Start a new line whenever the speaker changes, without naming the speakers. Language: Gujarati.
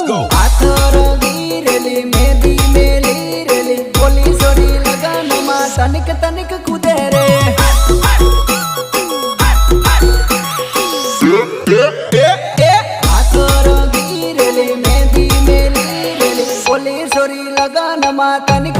go.
આથરગી રેલી મેદી મેલી રેલી પોલીસોની લગનમાં તનિક તનિક કૂદે રે આથરગી રેલી મેદી મેલી રેલી પોલીસોની લગનમાં તનિક